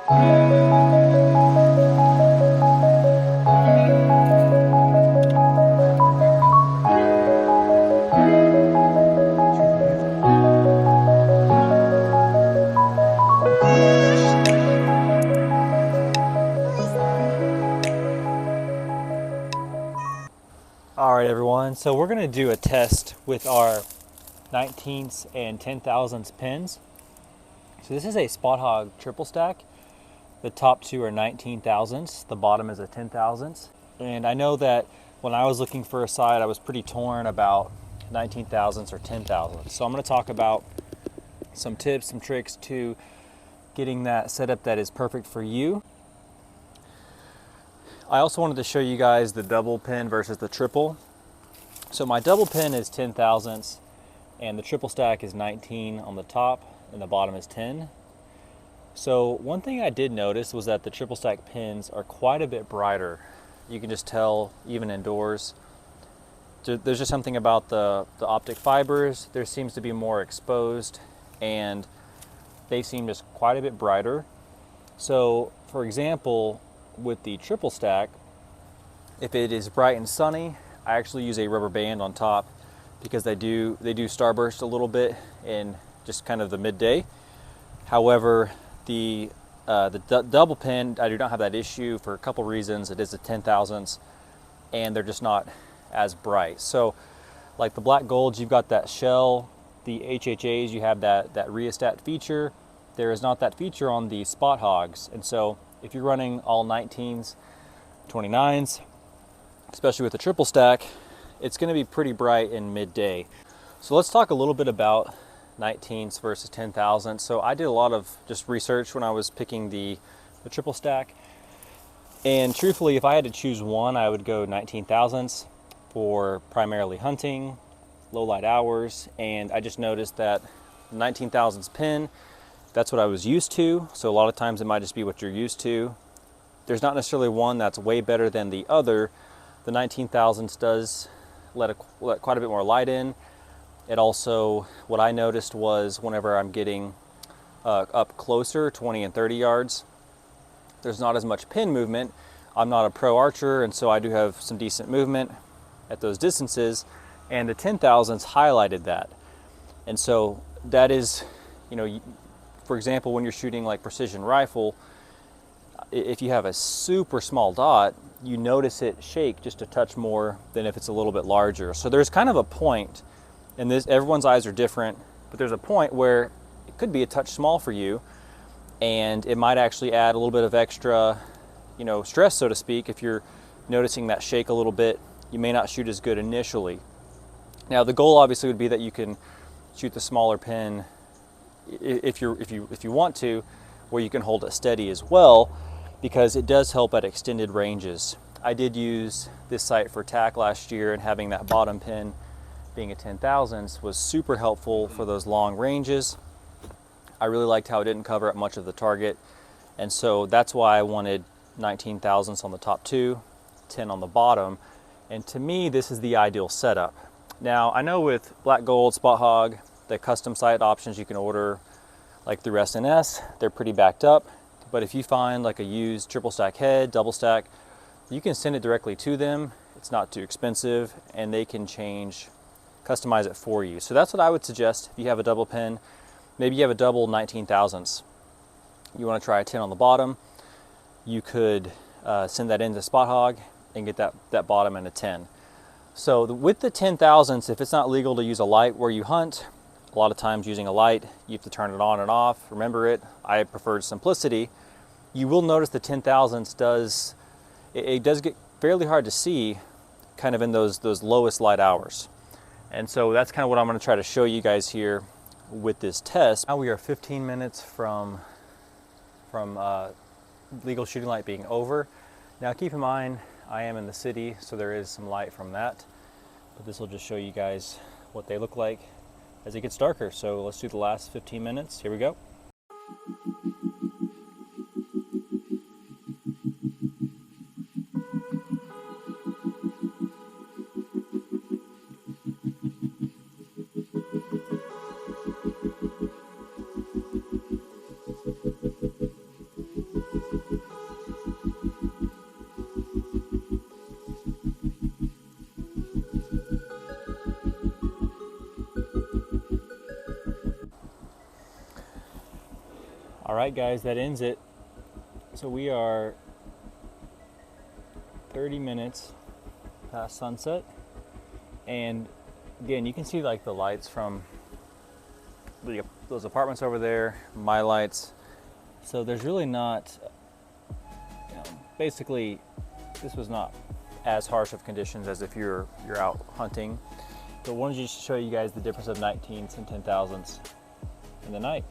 All right, everyone, so we're gonna do a test with our 19ths and 10,000ths pins. So this is a Spot Hog triple stack. The top two are 19,000ths, the bottom is a 10,000ths. And I know that when I was looking for a sight, I was pretty torn about 19,000ths or 10,000ths. So I'm gonna talk about some tips, some tricks to getting that setup that is perfect for you. I also wanted to show you guys the double pin versus the triple. So my double pin is 10,000ths and the triple stack is 19 on the top and the bottom is 10. So one thing I did notice was that the triple stack pins are quite a bit brighter. You can just tell even indoors. There's just something about the optic fibers. There seems to be more exposed and they seem just quite a bit brighter. So for example, with the triple stack, if it is bright and sunny, I actually use a rubber band on top because they do starburst a little bit in just kind of the midday. However, the double pin, I do not have that issue for a couple reasons. It is a 10,000ths and they're just not as bright. So like the black golds, you've got that shell. The HHAs, you have that rheostat feature. There is not that feature on the Spot Hogs. And so if you're running all 19s, 29s, especially with the triple stack, it's going to be pretty bright in midday. So let's talk a little bit about 19s versus 10,000. So I did a lot of just research when I was picking the triple stack. And truthfully, if I had to choose one, I would go 19,000s for primarily hunting, low light hours. And I just noticed that 19,000s pin, that's what I was used to. So a lot of times it might just be what you're used to. There's not necessarily one that's way better than the other. The 19,000s does let quite a bit more light in. It also, what I noticed was whenever I'm getting up closer, 20 and 30 yards, there's not as much pin movement. I'm not a pro archer, and so I do have some decent movement at those distances, and the 10,000s highlighted that. And so that is, you know, for example, when you're shooting like precision rifle, if you have a super small dot, you notice it shake just a touch more than if it's a little bit larger. So there's kind of a point, and everyone's eyes are different, but there's a point where it could be a touch small for you, and it might actually add a little bit of extra, you know, stress, so to speak. If you're noticing that shake a little bit, you may not shoot as good initially. Now the goal obviously would be that you can shoot the smaller pin if you want to, where you can hold it steady as well, because it does help at extended ranges. I did use this sight for tack last year, and having that bottom pin being a 10,000s was super helpful for those long ranges. I really liked how it didn't cover up much of the target, and so that's why I wanted 19,000s on the top two, 10 on the bottom, and to me this is the ideal setup. Now I know with Black Gold, Spot Hog, the custom sight options you can order like through SNS, they're pretty backed up. But if you find like a used triple stack head, double stack, you can send it directly to them. It's not too expensive, and they can customize it for you. So that's what I would suggest if you have a double pin. Maybe you have a double 19,000s. You want to try a 10 on the bottom. You could send that into Spot Hog and get that bottom and a 10. So with the 10,000s, if it's not legal to use a light where you hunt, a lot of times using a light, you have to turn it on and off. Remember it, I preferred simplicity. You will notice the 10,000s does get fairly hard to see kind of in those lowest light hours. And so that's kind of what I'm going to try to show you guys here with this test. Now we are 15 minutes from legal shooting light being over. Now keep in mind, I am in the city, so there is some light from that, but this will just show you guys what they look like as it gets darker. So let's do the last 15 minutes. Here we go. All right, guys, that ends it. So we are 30 minutes past sunset, and again, you can see like the lights from those apartments over there, my lights. So there's really not, basically, this was not as harsh of conditions as if you're out hunting. But wanted to just show you guys the difference of 19ths and 10,000ths in the night.